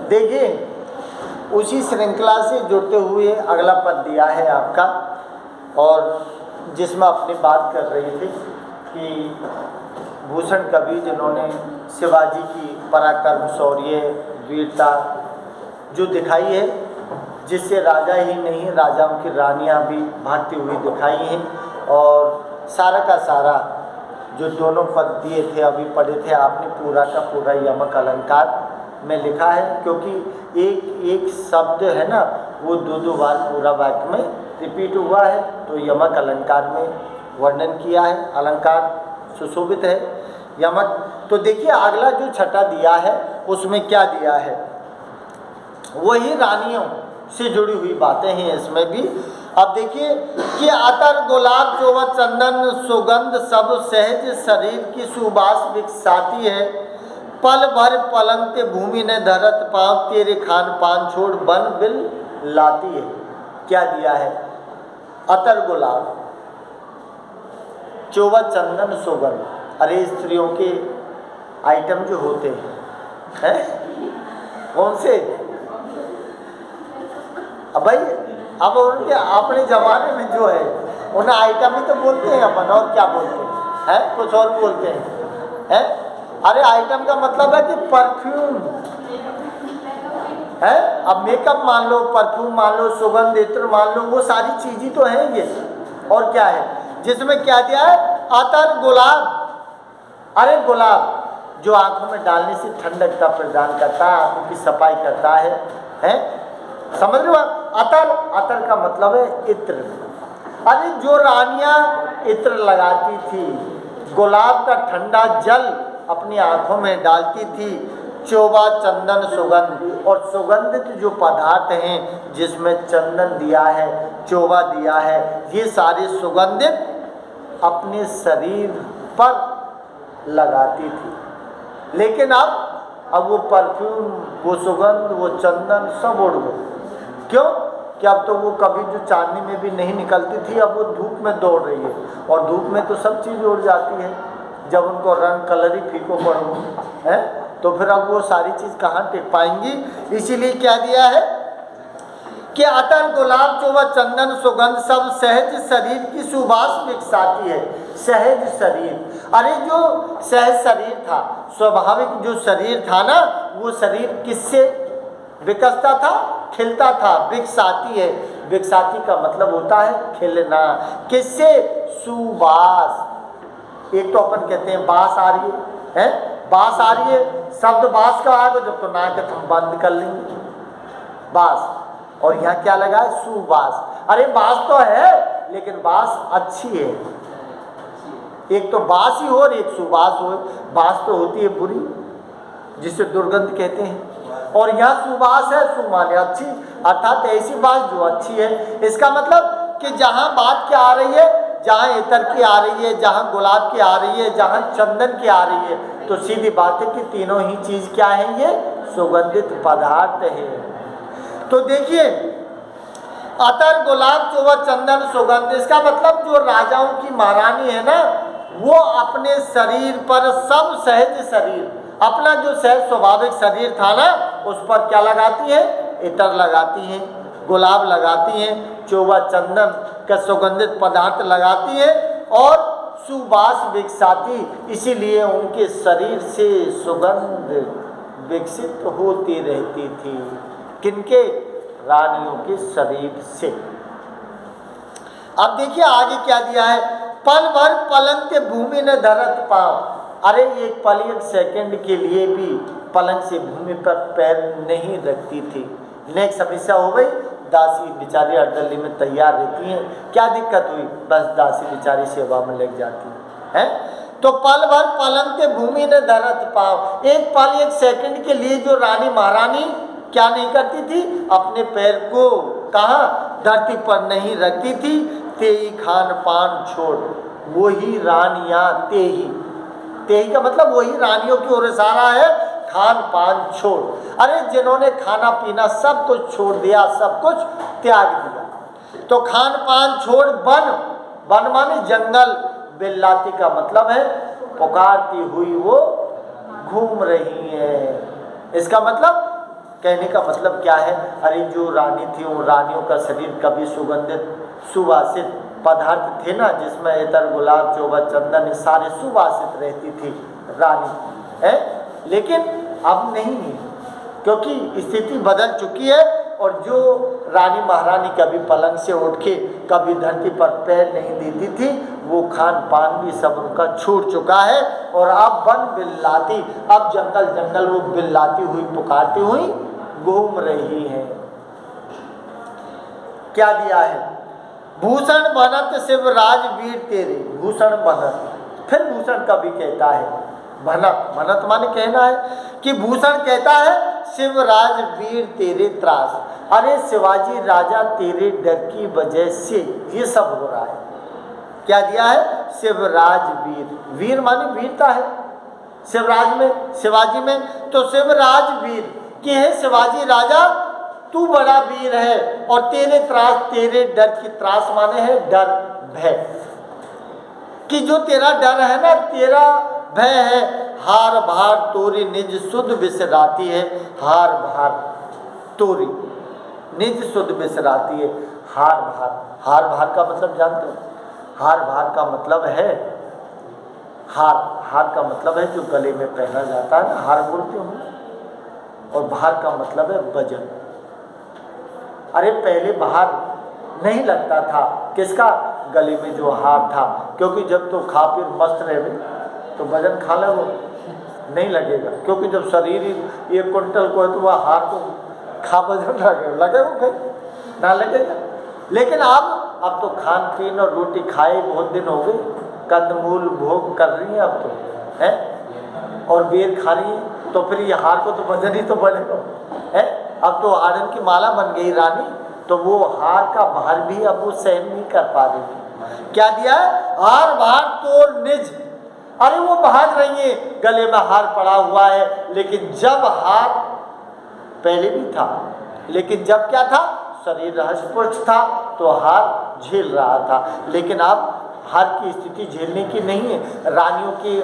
देखिए उसी श्रृंखला से जुड़ते हुए अगला पद दिया है आपका, और जिसमें अपनी बात कर रही थी कि भूषण कवि जिन्होंने शिवाजी की पराक्रम, शौर्य, वीरता जो दिखाई है, जिससे राजा ही नहीं राजाओं की रानियां भी भागती हुई दिखाई हैं। और सारा का सारा जो दोनों पद दिए थे, अभी पढ़े थे आपने, पूरा का पूरा यमक अलंकार में लिखा है, क्योंकि एक एक शब्द है ना वो दो बार पूरा वाक्य में रिपीट हुआ है, तो यमक अलंकार में वर्णन किया है। अलंकार सुशोभित है यमक। तो देखिए अगला जो छठा दिया है उसमें क्या दिया है, वही रानियों से जुड़ी हुई बातें हैं इसमें भी। अब देखिए कि अतर गुलाब चोवा चंदन सुगंध सब सहज शरीर की सुबास विकसाती है, पल भर पलंग ते भूमि ने धरत पाँव तेरे खान पान छोड़ बन बिल लाती है। क्या दिया है, अतर गुलाब चोवा चंदन सुगंध। अरे स्त्रियों के आइटम जो होते हैं कौन से, अब भाई अब उनके अपने ज़माने में जो है उन्हें आइटम ही तो बोलते हैं अपन, और क्या बोलते हैं, कुछ और बोलते हैं। अरे आइटम का मतलब है कि परफ्यूम है। अब मेकअप मान लो, परफ्यूम मान लो, सुगंध इत्र मान लो, वो सारी चीज़ें तो हैं ये। और क्या है जिसमें क्या दिया है, अतर गुलाब। अरे गुलाब जो आंखों में डालने से ठंडकता प्रदान करता है, आंखों की सफाई करता है? समझ रहे हो? अतर, अतर का मतलब है इत्र। अरे जो रानियां इत्र लगाती थी, गुलाब का ठंडा जल अपनी आंखों में डालती थी, चोबा चंदन सुगंध, और सुगंधित जो पदार्थ हैं जिसमें चंदन दिया है, चोबा दिया है, ये सारे सुगंधित अपने शरीर पर लगाती थी। लेकिन अब वो परफ्यूम, वो सुगंध, वो चंदन सब उड़ गए। क्यों? कि अब तो वो कभी जो चांदनी में भी नहीं निकलती थी, अब वो धूप में दौड़ रही है, और धूप में तो सब चीज़ उड़ जाती है जब उनको रंग कलर ही फीको पड़ो है, तो फिर अब वो सारी चीज़ कहाँ टिक पाएंगी। इसीलिए क्या दिया है कि अतर गुलाब चोवा चंदन सुगंध सब सहज शरीर की सुबास विकसाती है। सहज शरीर, अरे जो सहज शरीर था, स्वाभाविक जो शरीर था ना, वो शरीर किससे विकसता था, खिलता था। विकसाती है, विकसाती का मतलब होता है खिलना। किससे? सुबास। एक तो अपन कहते हैं बास आ रही है, बास आ रही है, शब्द बास का आएगा जब तो नाक हम बंद कर लेंगे, बास। और यहाँ क्या लगा है, सुबास। अरे बास तो है, लेकिन बास अच्छी है। एक तो बास ही हो और एक सुबास हो। बास तो होती है बुरी, जिसे दुर्गंध कहते हैं, और यहाँ सुबास है, सुमाने अच्छी, अर्थात ऐसी बात जो अच्छी है। इसका मतलब कि जहाँ बात क्या आ रही है, जहाँ इतर की आ रही है, जहाँ गुलाब की आ रही है, जहाँ चंदन की आ रही है, तो सीधी बात है कि तीनों ही चीज़ क्या है, ये सुगंधित पदार्थ है। तो देखिए अतर गुलाब चोवा चंदन सुगंध, इसका मतलब जो राजाओं की महारानी है ना, वो अपने शरीर पर सब सहज शरीर, अपना जो सहज स्वाभाविक शरीर था ना, उस पर क्या लगाती है, इतर लगाती हैं, गुलाब लगाती हैं, चोवा चंदन का सुगंधित पदार्थ लगाती है, और सुबास विकसाती, इसीलिए उनके शरीर से सुगंध विकसित होती रहती थी। किनके? रानियों के शरीर से। अब देखिए आगे क्या दिया है, पल भर पलंग के भूमि ने धरत पाँव। अरे एक पल, एक सेकंड के लिए भी पलंग से भूमि पर पैर नहीं रखती थी। नेक्स्ट समस्या हो गई, दासी बेचारी अर्दली में तैयार रहती हैं, क्या दिक्कत हुई, बस दासी बेचारी सेवा में लग जाती है। तो पल भर पलंग के भूमि ने धरत पाँव, एक पल, एक सेकंड के लिए जो रानी महारानी क्या नहीं करती थी, अपने पैर को कहाँ, धरती पर नहीं रखती थी। तेई खान पान छोड़, वही रानियां, तेही, तेही का मतलब वही रानियों की ओर इशारा है, खान पान छोड़। अरे जिन्होंने खाना पीना सब कुछ छोड़ दिया, सब कुछ त्याग दिया, तो खान पान छोड़ वन, वन माने जंगल, बिल्लाती का मतलब है पुकारती हुई वो घूम रही है। इसका मतलब कहने का मतलब क्या है? अरे जो रानी थी, वो रानियों का शरीर कभी सुगंधित सुवासित पदार्थ थे ना, जिसमें इतर गुलाब चोबा चंदन सारे सुवासित रहती थी रानी है, लेकिन अब नहीं है, क्योंकि स्थिति बदल चुकी है। और जो रानी महारानी कभी पलंग से उठ के कभी धरती पर पैर नहीं देती थी, वो खान पान भी सब उनका छूट चुका है। और अब वन बिल्लाती, अब जंगल जंगल वो बिल्लाती हुई पुकारती हुई घूम रही है। क्या दिया है? भूषण बनत शिवराज वीर तेरे, भूषण बनत, फिर भूषण कभी कहता है भनत, भनत माने कहना है कि भूषण कहता है शिवराज वीर तेरे त्रास। अरे शिवाजी राजा तेरे डर की वजह से ये सब हो रहा है। क्या दिया है? शिवराज वीर, वीर माने वीरता है शिवराज में, शिवाजी में, तो शिवराज वीर कि है शिवाजी राजा तू बड़ा वीर है, और तेरे त्रास, तेरे डर की, त्रास माने है डर भय, कि जो तेरा डर है ना, तेरा भय है। हार भार तोरी निज सुध बिसराती है, हार भार तोरी निज सुध बिसराती है। हार भार, हार भार का मतलब जानते हो? हार भार का मतलब है हार, हार का मतलब है जो गले में पहना जाता है ना, हार बोलते हो, और भार का मतलब है वजन। अरे पहले भार नहीं लगता था, किसका? गले में जो हार था, क्योंकि जब तो खा पी मस्त रहे तो वजन खा ले वो नहीं लगेगा, क्योंकि जब शरीर 1 क्विंटल को है तो वह हार तो खा वजन लगेगा कहीं ना लगेगा। लेकिन अब तो खान पीन और रोटी खाए बहुत दिन हो गए, कंदमूल भोग कर रही है अब तो है, और बेर खा रही है, तो फिर ये हार को तो वजन ही तो बढ़ेगा है। अब तो हारन की माला बन गई रानी, तो वो हार का भार भी अब वो सहन नहीं कर पा रही थी। क्या दिया है? हार भार तो निज, अरे वो भाग रही है, गले में हार पड़ा हुआ है, लेकिन जब हार पहले भी था, लेकिन जब क्या था? शरीर हष्ट-पुष्ट था तो हार झेल रहा था, लेकिन अब हार की स्थिति झेलने की नहीं है। रानियों की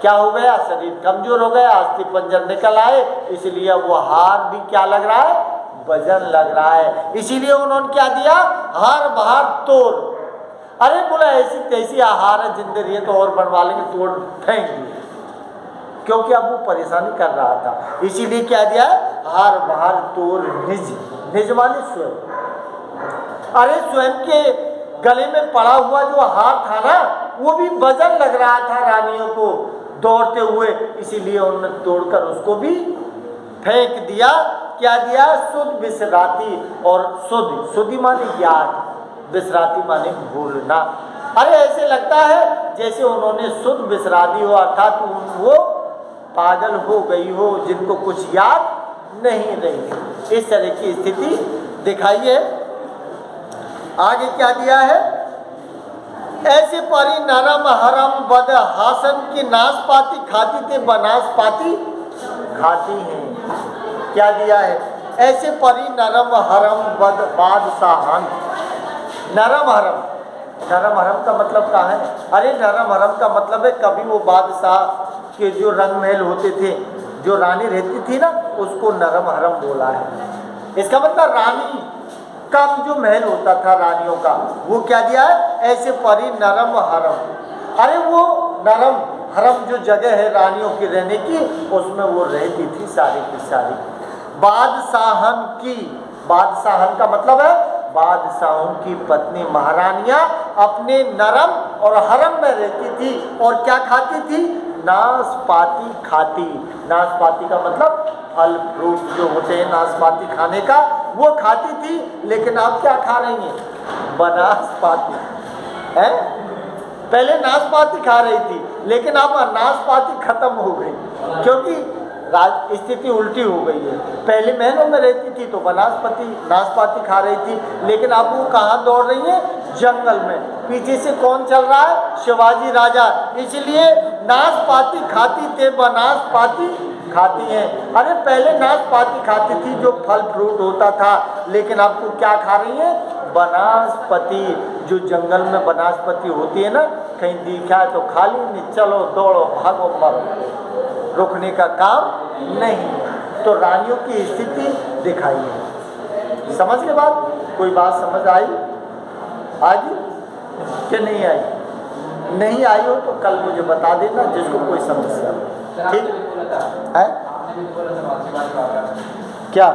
क्या हो गया? शरीर कमजोर हो गया, अस्थि पंजर निकल आए, इसलिए वो हार भी क्या लग रहा है? वजन लग रहा है। इसीलिए उन्होंने क्या दिया? हार भार तोड़। अरे बोला ऐसी तैसी आहार है जिंदगी है तो और बनवा लेंगे, तोड़ फेंक दिए, क्योंकि अब वो परेशानी कर रहा था। इसीलिए क्या दिया? हार भार तोड़ निज, निज माने स्वयं। अरे स्वयं के गले में पड़ा हुआ जो हार था ना, वो भी वजन लग रहा था रानियों को दौड़ते हुए, इसीलिए उन्होंने तोड़कर उसको भी फेंक दिया। क्या दिया? सुध बिसराती, और सुध, सुधि माने याद, बिसराती माने भूलना। अरे ऐसे लगता है जैसे उन्होंने सुध बिसरा दी हो, अर्थात वो पागल हो गई हो, जिनको कुछ याद नहीं रही। इस तरह की स्थिति दिखाई है। आगे क्या दिया है? ऐसे परी नरम हरम बद हासन की नाशपाती खाती थे, बनाशपाती खाती हैं। क्या दिया है? ऐसे परी नरम हरम बद बादशाहन, नरम हरम, नरम हरम का मतलब क्या है? अरे नरम हरम का मतलब है कभी वो बादशाह के जो रंग महल होते थे, जो रानी रहती थी ना, उसको नरम हरम बोला है। इसका मतलब रानी का जो महल होता था रानियों का, वो क्या दिया है? ऐसे परी नरम हरम। अरे वो नरम हरम जो जगह है रानियों की रहने की, उसमें वो रहती थी सारी की सारी। बादशाहन की, बादशाहन का मतलब है बादशाहों की पत्नी महारानियां अपने नरम और हरम में रहती थी, और क्या खाती थी? नाशपाती खाती। नाशपाती का मतलब फल फ्रूट जो होते हैं नाशपाती खाने का, वो खाती थी। लेकिन अब क्या खा रही हैं? बनाशपाती है। पहले नाशपाती खा रही थी, लेकिन अब नाशपाती खत्म हो गई, क्योंकि स्थिति उल्टी हो गई है। पहले महलों में रहती थी तो बनाशपाती नाशपाती खा रही थी, लेकिन अब वो कहाँ दौड़ रही है? जंगल में। पीछे से कौन चल रहा है? शिवाजी राजा। इसलिए नाशपाती खाती थे, बनाशपाती खाती हैं। अरे पहले नाशपाती खाती थी जो फल फ्रूट होता था, लेकिन अब तो क्या खा रही है? बनाशपाती। जो जंगल में बनाशपाती होती है ना, कहीं दिखा है तो खाली नहीं, चलो दौड़ो भागो मरो, रुकने का काम नहीं। तो रानियों की स्थिति दिखाई है। समझ के बाद कोई बात समझ आई आगे कि नहीं आई? नहीं आई हो तो कल मुझे बता देना जिसको कोई समस्या हो। ठीक है क्या?